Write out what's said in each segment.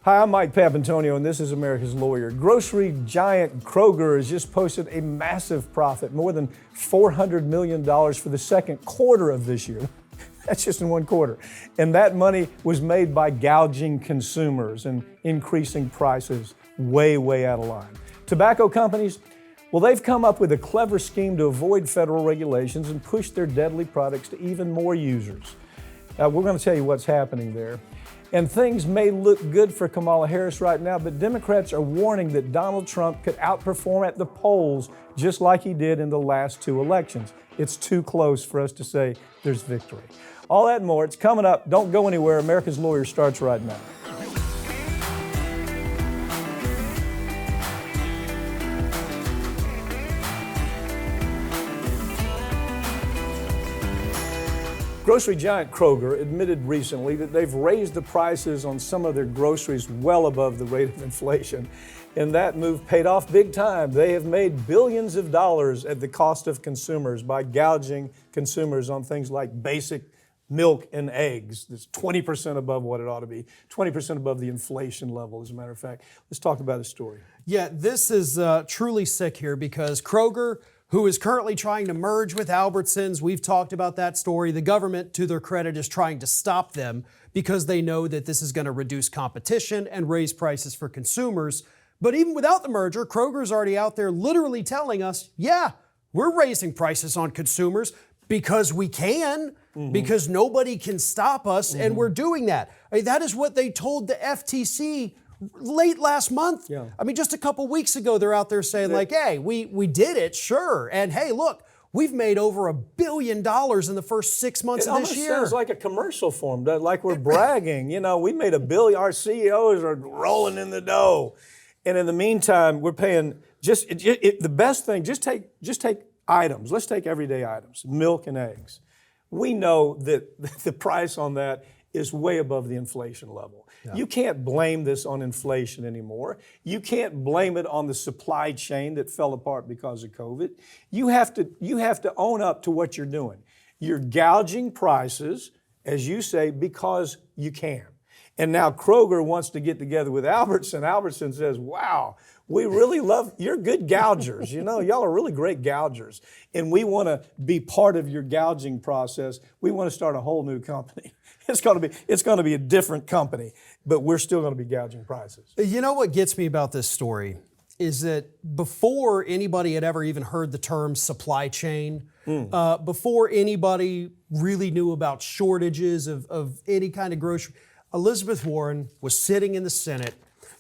Hi, I'm Mike Papantonio, and this is America's Lawyer. Grocery giant Kroger has just posted a massive profit, more than $400 million for the second quarter of this year. That's just in one quarter. And that money was made by gouging consumers and increasing prices way out of line. Tobacco companies, well, they've come up with a clever scheme to avoid federal regulations and push their deadly products to even more users. We're going to tell you what's happening there. And things may look good for Kamala Harris right now, but Democrats are warning that Donald Trump could outperform at the polls just like he did in the last two elections. It's too close for us to say there's victory. All that and more, it's coming up. Don't go anywhere. America's Lawyer starts right now. Grocery giant Kroger admitted recently that they've raised the prices on some of their groceries well above the rate of inflation. And that move paid off big time. They have made billions of dollars at the cost of consumers by gouging consumers on things like basic milk and eggs. That's 20% above what it ought to be, 20% above the inflation level, as a matter of fact. Let's talk about the story. Yeah, this is truly sick here because Kroger, who is currently trying to merge with Albertsons. We've talked about that story. The government, to their credit, is trying to stop them because they know that this is going to reduce competition and raise prices for consumers. But even without the merger, Kroger's already out there literally telling us, yeah, we're raising prices on consumers because we can, because nobody can stop us, and we're doing that. I mean, that is what they told the FTC late last month. Yeah. I mean, just a couple weeks ago, they're out there saying like, hey, we did it, sure. And hey, look, we've made over $1 billion in the first 6 months of this year. It almost sounds like a commercial form, like we're bragging. You know, we made $1 billion, our CEOs are rolling in the dough. And in the meantime, we're paying the best thing, just take items. Let's take everyday items, milk and eggs. We know that the price on that is way above the inflation level. Yeah. You can't blame this on inflation anymore. You can't blame it on the supply chain that fell apart because of COVID. You have to own up to what you're doing. You're gouging prices, as you say, because you can. And now Kroger wants to get together with Albertson. Albertson says, wow, we really love, you're good gougers. You know, y'all are really great gougers. And we want to be part of your gouging process. We want to start a whole new company. It's going to be a different company, but we're still going to be gouging prices. You know what gets me about this story is that before anybody had ever even heard the term supply chain, before anybody really knew about shortages of any kind of grocery, Elizabeth Warren was sitting in the Senate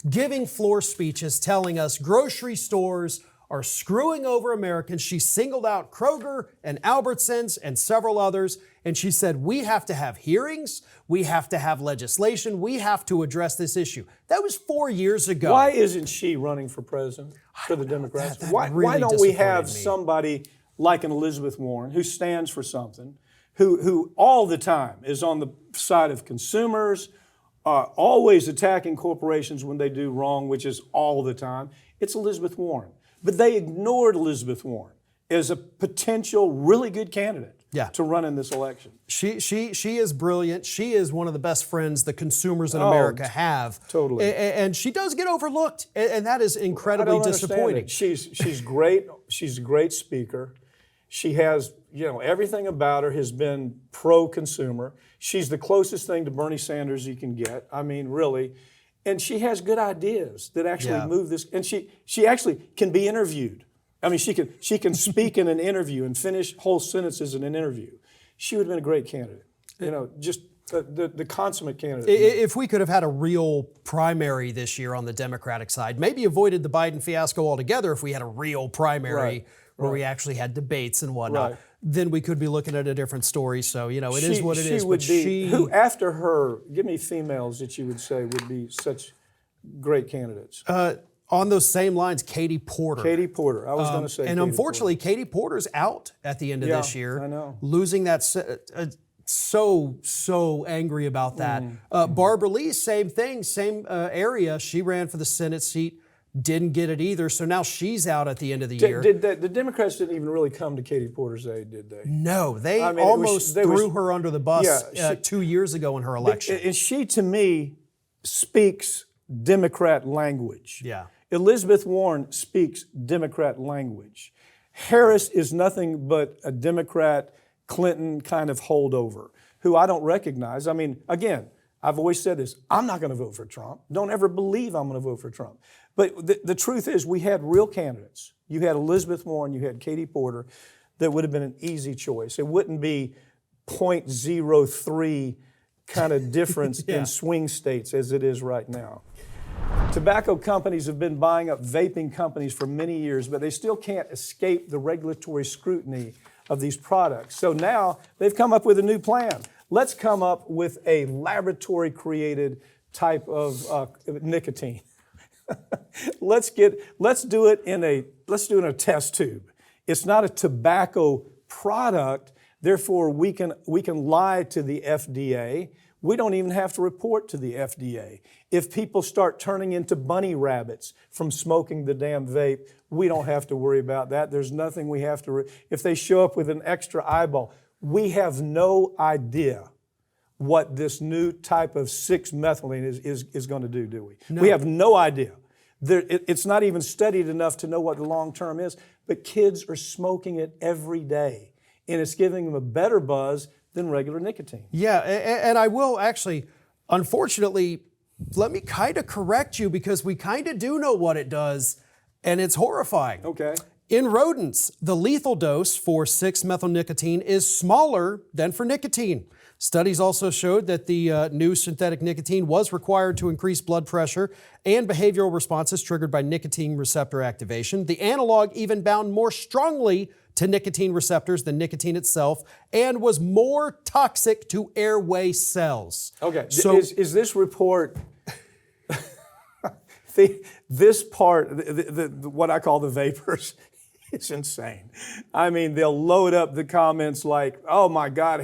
giving floor speeches telling us grocery stores are screwing over Americans. She singled out Kroger and Albertsons and several others, and she said, we have to have hearings, we have to have legislation, we have to address this issue. That was 4 years ago. Why isn't she running for president for the Democrats? That why really don't we have disappointed me. somebody like an Elizabeth Warren who stands for something, who all the time is on the side of consumers, always attacking corporations when they do wrong, which is all the time? It's Elizabeth Warren. But they ignored Elizabeth Warren as a potential really good candidate to run in this election. She is brilliant. She is one of the best friends the consumers in America have. Totally. And she does get overlooked, and that is incredibly disappointing. She's great. She's a great speaker. She has, everything about her has been pro-consumer. She's the closest thing to Bernie Sanders you can get. I mean, really. And she has good ideas that actually move this. And she actually can be interviewed. I mean, she can speak in an interview and finish whole sentences in an interview. She would have been a great candidate. Just the consummate candidate. If we could have had a real primary this year on the Democratic side, maybe avoided the Biden fiasco altogether if we had a real primary where we actually had debates and whatnot, then we could be looking at a different story. So, it is what it is. Who, after her, give me females that you would say would be such great candidates. On those same lines, Katie Porter. Katie Porter, I was going to say. And unfortunately, Katie Porter's out at the end of this year. I know. Losing that, so angry about that. Barbara Lee, same thing, same area. She ran for the Senate seat. Didn't get it either, so now she's out at the end of the year. The Democrats didn't even really come to Katie Porter's aid, did they? No, they almost threw her under the bus 2 years ago in her election. And she, to me, speaks Democrat language. Yeah. Elizabeth Warren speaks Democrat language. Harris is nothing but a Democrat Clinton kind of holdover who I don't recognize. I mean, again, I've always said this, I'm not going to vote for Trump. Don't ever believe I'm going to vote for Trump. But the truth is we had real candidates. You had Elizabeth Warren, you had Katie Porter, that would have been an easy choice. It wouldn't be 0.03 kind of difference in swing states as it is right now. Tobacco companies have been buying up vaping companies for many years, but they still can't escape the regulatory scrutiny of these products. So now they've come up with a new plan. Let's come up with a laboratory-created type of nicotine. Let's do it in a test tube. It's not a tobacco product, therefore we can lie to the FDA. We don't even have to report to the FDA. If people start turning into bunny rabbits from smoking the damn vape, we don't have to worry about that. There's nothing we have to, if they show up with an extra eyeball, we have no idea what this new type of 6-methylene is going to do we? No. We have no idea. It's not even studied enough to know what the long term is, but kids are smoking it every day, and it's giving them a better buzz than regular nicotine. Yeah, and I will actually, unfortunately, let me kind of correct you because we kind of do know what it does, and it's horrifying. Okay. In rodents, the lethal dose for 6-methylnicotine is smaller than for nicotine. Studies also showed that the new synthetic nicotine was required to increase blood pressure and behavioral responses triggered by nicotine receptor activation. The analog even bound more strongly to nicotine receptors than nicotine itself and was more toxic to airway cells. Okay, so is this report, this part, what I call the vapors, it's insane. I mean, they'll load up the comments like, oh my God,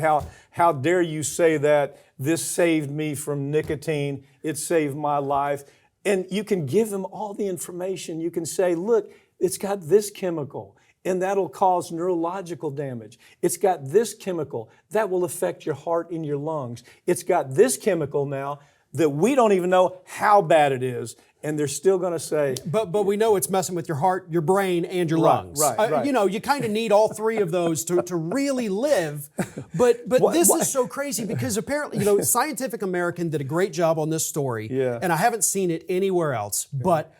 how dare you say that? This saved me from nicotine. It saved my life. And you can give them all the information. You can say, look, it's got this chemical, and that'll cause neurological damage. It's got this chemical that will affect your heart and your lungs. It's got this chemical now that we don't even know how bad it is, and they're still going to say... But we know it's messing with your heart, your brain, and your lungs. Right. You know, you kind of need all three of those to really live. But this is so crazy because apparently, you know, Scientific American did a great job on this story, and I haven't seen it anywhere else, but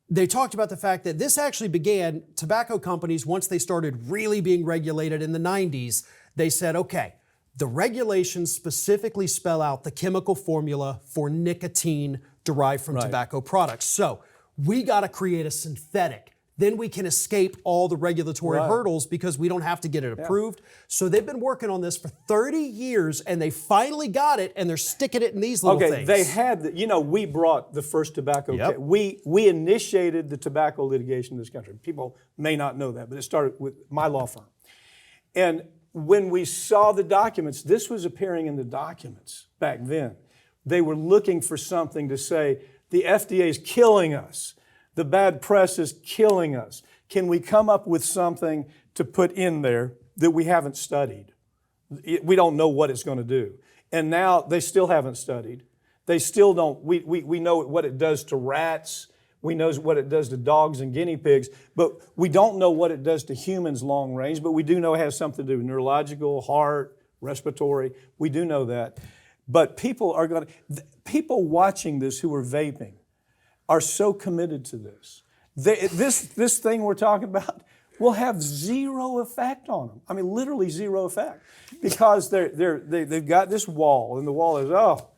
they talked about the fact that this actually began, tobacco companies, once they started really being regulated in the 90s, they said, okay, the regulations specifically spell out the chemical formula for nicotine derived from tobacco products. So we got to create a synthetic. Then we can escape all the regulatory hurdles because we don't have to get it approved. So they've been working on this for 30 years and they finally got it and they're sticking it in these little things. They had, you know, we brought the first tobacco, we initiated the tobacco litigation in this country. People may not know that, but it started with my law firm. And when we saw the documents, this was appearing in the documents back then. They were looking for something to say, the FDA is killing us. The bad press is killing us. Can we come up with something to put in there that we haven't studied? We don't know what it's going to do. And now they still haven't studied. They still don't. We know what it does to rats. We know what it does to dogs and guinea pigs, but we don't know what it does to humans long range, but we do know it has something to do with neurological, heart, respiratory. We do know that. But people watching this who are vaping are so committed to this. This thing we're talking about will have zero effect on them. I mean, literally zero effect, because they've got this wall, and the wall is, oh,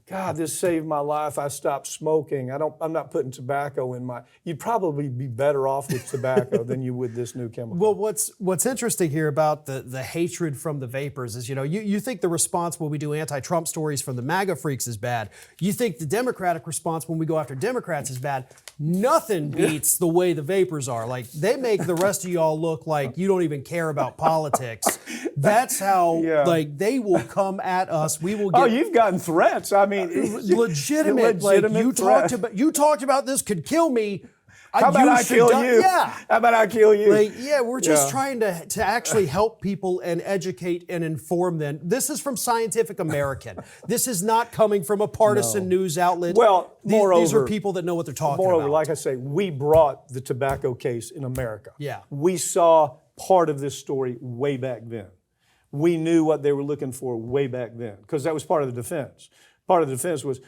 God, this saved my life. I stopped smoking. I'm not putting tobacco in my. You'd probably be better off with tobacco than you would this new chemical. Well, what's interesting here about the hatred from the vapors is, you know, you think the response when we do anti-Trump stories from the MAGA freaks is bad. You think the Democratic response when we go after Democrats is bad. Nothing beats the way the vapors are. Like, they make the rest of y'all look like you don't even care about politics. That's how, like, they will come at us. We will get... Oh, you've gotten threats. I mean, legitimate. Like, you talked about this could kill me. How about I should kill die- you? Yeah. How about I kill you? Like, yeah, we're just Yeah. trying to actually help people and educate and inform them. This is from Scientific American. This is not coming from a partisan news outlet. Well, these are moreover- people that know what they're talking Moreover, about. like I say, we brought the tobacco case in America. Yeah. We saw part of this story way back then. We knew what they were looking for way back then because that was part of the defense. Part of the defense was,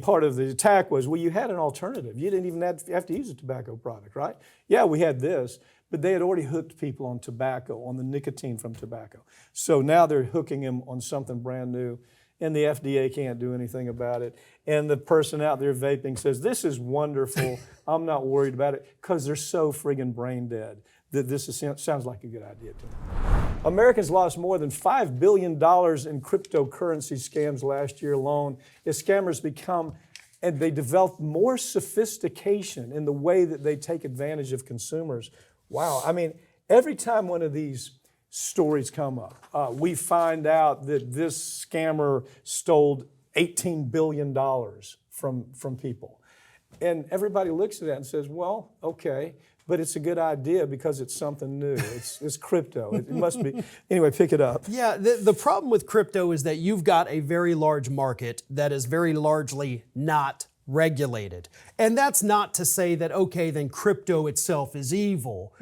part of the attack was, well, you had an alternative. You didn't even have to use a tobacco product, right? Yeah, we had this, but they had already hooked people on tobacco, on the nicotine from tobacco. So now they're hooking them on something brand new, and the FDA can't do anything about it. And the person out there vaping says, this is wonderful. I'm not worried about it because they're so friggin' brain dead that sounds like a good idea to me. Americans lost more than $5 billion in cryptocurrency scams last year alone as scammers they develop more sophistication in the way that they take advantage of consumers. Wow, every time one of these stories come up, we find out that this scammer stole $18 billion from people. And everybody looks at that and says, well, okay, but it's a good idea because it's something new. It's crypto. It must be. Anyway, pick it up. Yeah, the problem with crypto is that you've got a very large market that is very largely not regulated. And that's not to say that, okay, then crypto itself is evil.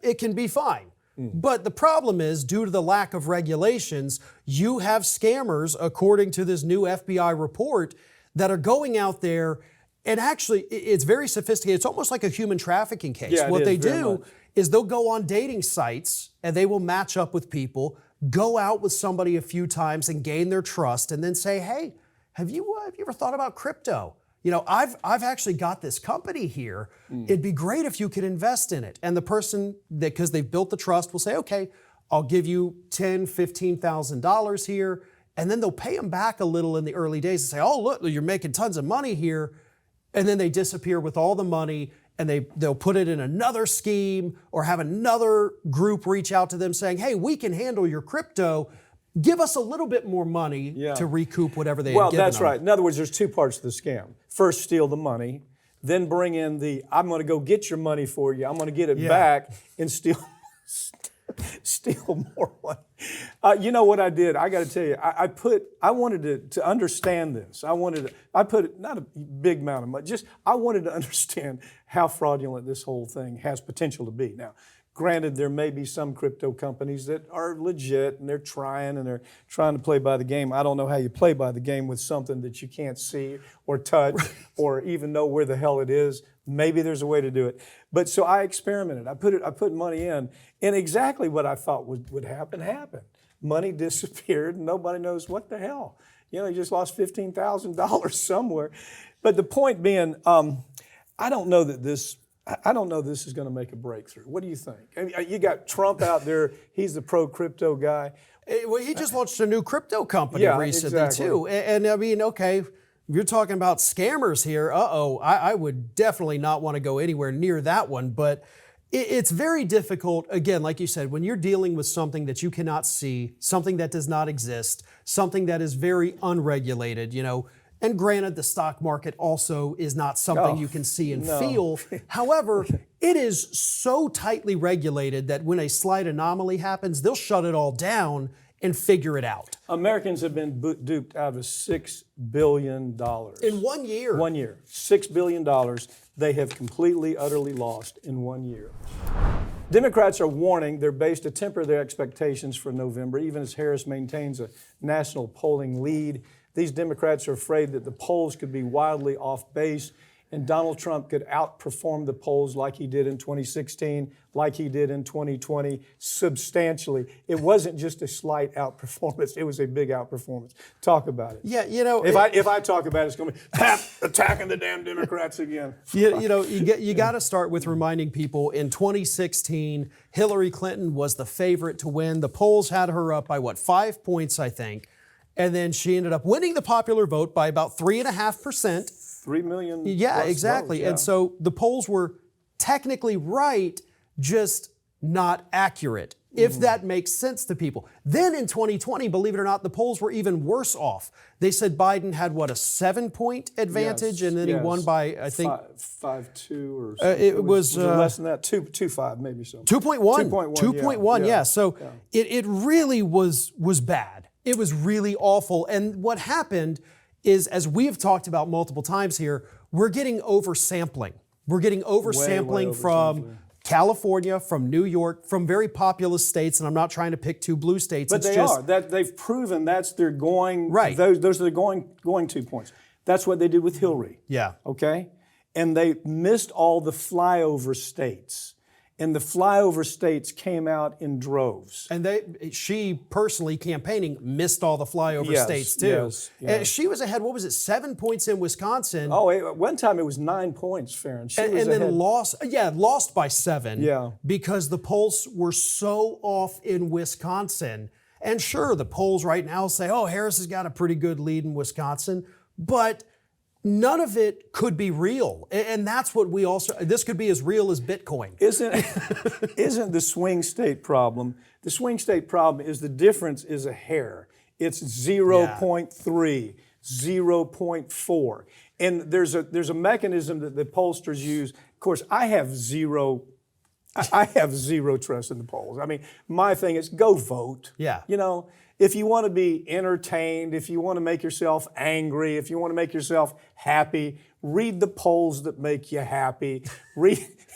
It can be fine. But the problem is, due to the lack of regulations, you have scammers, according to this new FBI report, that are going out there. And actually, it's very sophisticated. It's almost like a human trafficking case. Yeah, what they very do much. is they'll go on dating sites and they will match up with people, go out with somebody a few times and gain their trust, and then say, hey, have you ever thought about crypto? I've actually got this company here. It'd be great if you could invest in it. And the person, because they've built the trust, will say, okay, I'll give you $10,000, $15,000 here. And then they'll pay them back a little in the early days and say, oh, look, you're making tons of money here. And then they disappear with all the money and they'll put it in another scheme or have another group reach out to them saying, hey, we can handle your crypto. Give us a little bit more money to recoup whatever they had given That's them. right. In other words, there's two parts to the scam. First, steal the money, then bring in I'm going to go get your money for you. I'm going to get it back and steal more money. You know what I did? I got to tell you, I wanted to understand this. I put not a big amount of money, I wanted to understand how fraudulent this whole thing has potential to be. Now, granted, there may be some crypto companies that are legit and they're trying to play by the game. I don't know how you play by the game with something that you can't see or touch or even know where the hell it is. Maybe there's a way to do it. But so I experimented. I put money in, and exactly what I thought would happen happened. Money disappeared, and nobody knows what the hell. You just lost $15,000 somewhere. But the point being, I don't know this is going to make a breakthrough. What do you think? You got Trump out there. He's the pro-crypto guy. Well, he just launched a new crypto company recently, exactly. too. And okay, you're talking about scammers here. I would definitely not want to go anywhere near that one. But it's very difficult, again, like you said, when you're dealing with something that you cannot see, something that does not exist, something that is very unregulated, and granted, the stock market also is not something you can see and feel. However, it is so tightly regulated that when a slight anomaly happens, they'll shut it all down and figure it out. Americans have been duped out of $6 billion. In 1 year. 1 year. $6 billion they have completely, utterly lost in 1 year. Democrats are warning they're based to temper their expectations for November, even as Harris maintains a national polling lead. These Democrats are afraid that the polls could be wildly off base and Donald Trump could outperform the polls like he did in 2016, like he did in 2020, substantially. It wasn't just a slight outperformance, it was a big outperformance. Talk about it. Yeah, If I talk about it, it's going to be attacking the damn Democrats again. You got to start with reminding people in 2016, Hillary Clinton was the favorite to win. The polls had her up by 5 points, I think. And then she ended up winning the popular vote by about 3.5%. 3 million. Yeah, exactly. Votes, yeah. And so the polls were technically right, just not accurate. if that makes sense to people. Then in 2020, believe it or not, the polls were even worse off. They said Biden had, what, a 7-point advantage, and then he won by, I think... 5-2 or something. It was less than that, 2.5 maybe so. 2.1. 2.1, yeah. So it really was bad. It was really awful. And what happened is, as we've talked about multiple times here, we're getting oversampling. We're getting oversampling from California, from New York, from very populous states, and I'm not trying to pick two blue states. But they've proven that's their going. Right. Those are the going to points. That's what they did with Hillary. Yeah. Okay? And they missed all the flyover states. And the flyover states came out in droves. And she personally campaigning missed all the flyover states too. Yes. And she was ahead, what was it, 7 points in Wisconsin. Oh, at one time it was 9 points, Farron. And then lost by 7. Yeah. Because the polls were so off in Wisconsin. And sure, the polls right now say, oh, Harris has got a pretty good lead in Wisconsin, but none of it could be real. And that's what this could be as real as Bitcoin. Isn't the swing state problem? The swing state problem is the difference is a hair. It's 0.3, 0.4. And there's a mechanism that the pollsters use. Of course, I have zero trust in the polls. I mean, my thing is go vote. Yeah. You know, if you want to be entertained, if you want to make yourself angry, if you want to make yourself happy, read the polls that make you happy.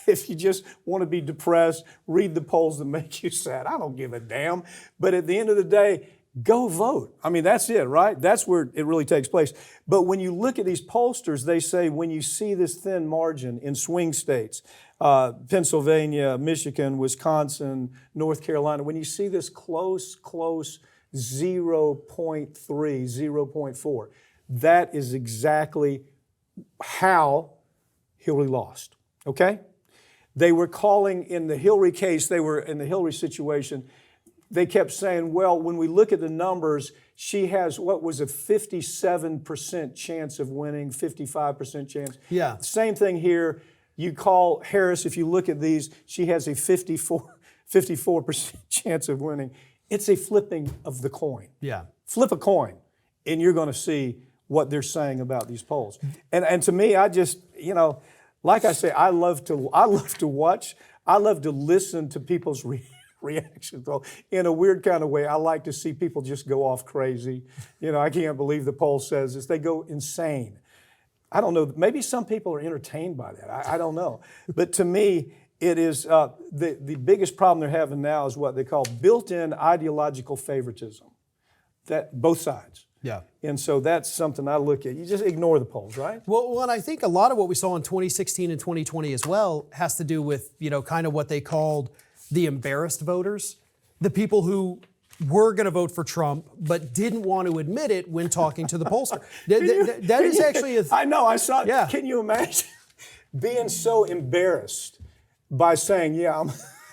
If you just want to be depressed, read the polls that make you sad. I don't give a damn. But at the end of the day, go vote. I mean, that's it, right? That's where it really takes place. But when you look at these pollsters, they say when you see this thin margin in swing states, Pennsylvania, Michigan, Wisconsin, North Carolina, when you see this close 0.3, 0.4, that is exactly how Hillary lost, okay? They were calling in the Hillary case, they were in the Hillary situation, they kept saying, well, when we look at the numbers, she has what was a 57% chance of winning, 55% chance. Yeah. Same thing here. You call Harris, if you look at these, she has a 54% chance of winning. It's a flipping of the coin. Yeah. Flip a coin, and you're going to see what they're saying about these polls. And to me, I just, like I say, I love to watch. I love to listen to people's reactions. In a weird kind of way, I like to see people just go off crazy. I can't believe the poll says this. They go insane. I don't know. Maybe some people are entertained by that. I don't know. But to me, it is the biggest problem they're having now is what they call built-in ideological favoritism. That both sides. Yeah. And so that's something I look at. You just ignore the polls, right? Well, and I think a lot of what we saw in 2016 and 2020 as well has to do with, kind of what they called the embarrassed voters, the people who were going to vote for Trump but didn't want to admit it when talking to the pollster. That is actually I know, I saw it. Yeah. Can you imagine being so embarrassed by saying,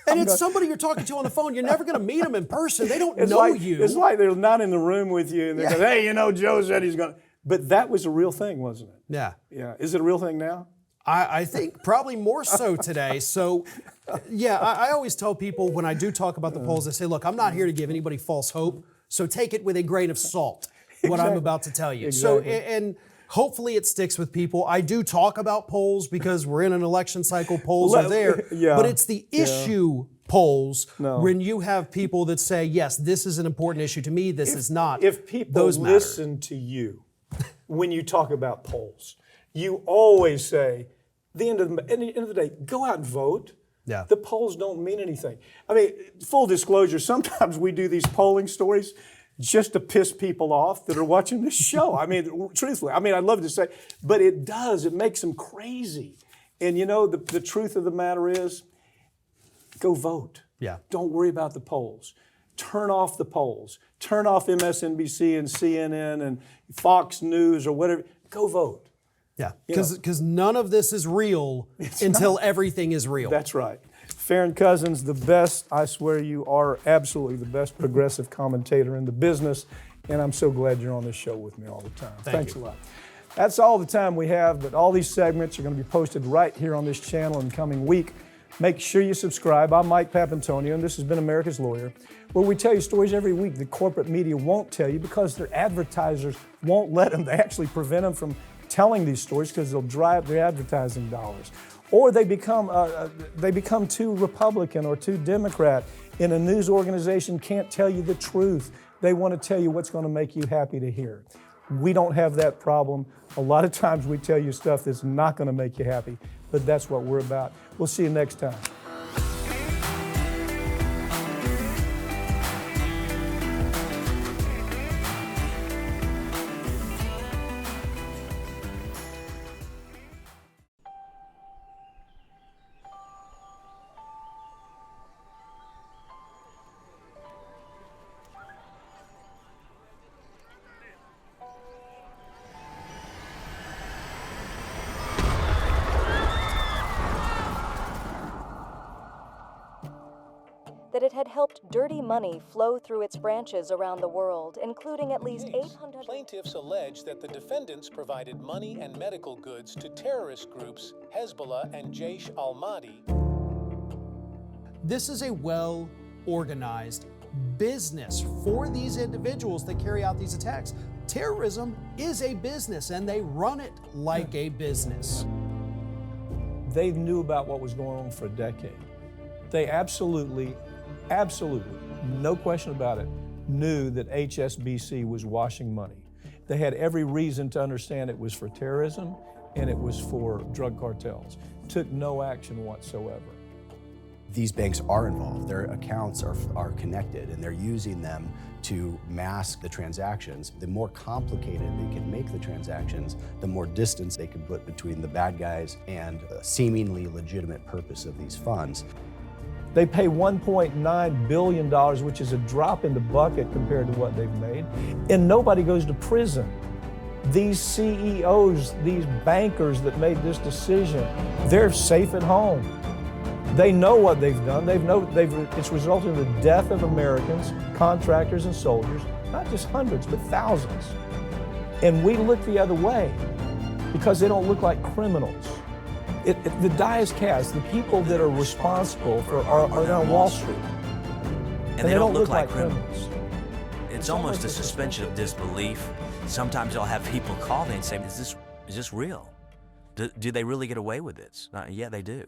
and it's somebody you're talking to on the phone. You're never going to meet them in person. They don't know like, you. It's like they're not in the room with you and they're going, hey, Joe said he's going to. But that was a real thing, wasn't it? Yeah. Yeah. Is it a real thing now? I think probably more so today. So, I always tell people when I do talk about the polls, I say, look, I'm not here to give anybody false hope, so take it with a grain of salt, what I'm about to tell you. Exactly. So, and hopefully it sticks with people. I do talk about polls because we're in an election cycle, polls are there, but it's the issue polls when you have people that say, yes, this is an important issue to me, this is not. If people listen to you when you talk about polls, you always say, at the end of the day, go out and vote. Yeah. The polls don't mean anything. I mean, full disclosure, sometimes we do these polling stories just to piss people off that are watching this show. I mean, truthfully, I'd love to say, but it does. It makes them crazy. And the truth of the matter is, go vote. Yeah. Don't worry about the polls. Turn off the polls. Turn off MSNBC and CNN and Fox News or whatever. Go vote. Yeah, because none of this is real until everything is real. That's right. Farron Cousins, the best, I swear you are absolutely the best progressive commentator in the business, and I'm so glad you're on this show with me all the time. Thanks a lot. That's all the time we have, but all these segments are going to be posted right here on this channel in the coming week. Make sure you subscribe. I'm Mike Papantonio, and this has been America's Lawyer, where we tell you stories every week the corporate media won't tell you because their advertisers won't let them. They actually prevent them from telling these stories because they'll dry up their advertising dollars. Or they become too Republican or too Democrat, and a news organization can't tell you the truth. They want to tell you what's going to make you happy to hear. We don't have that problem. A lot of times we tell you stuff that's not going to make you happy, but that's what we're about. We'll see you next time. That it had helped dirty money flow through its branches around the world, including at least 800... Plaintiffs allege that the defendants provided money and medical goods to terrorist groups Hezbollah and Jaish al-Mahdi. This is a well-organized business for these individuals that carry out these attacks. Terrorism is a business, and they run it like a business. They knew about what was going on for a decade. They absolutely, no question about it, knew that HSBC was washing money. They had every reason to understand it was for terrorism and it was for drug cartels. Took no action whatsoever. These banks are involved. Their accounts are connected, and they're using them to mask the transactions. The more complicated they can make the transactions, the more distance they can put between the bad guys and a seemingly legitimate purpose of these funds. They pay $1.9 billion, which is a drop in the bucket compared to what they've made, and nobody goes to prison. These CEOs, these bankers that made this decision, they're safe at home. They know what they've done. It's resulted in the death of Americans, contractors and soldiers, not just hundreds, but thousands. And we look the other way because they don't look like criminals. The die is cast. The people that are responsible are on Wall Street. And they don't look like criminals. It's almost a suspension of disbelief. Sometimes I'll have people call me and say, is this real? Do they really get away with this? Yeah, they do.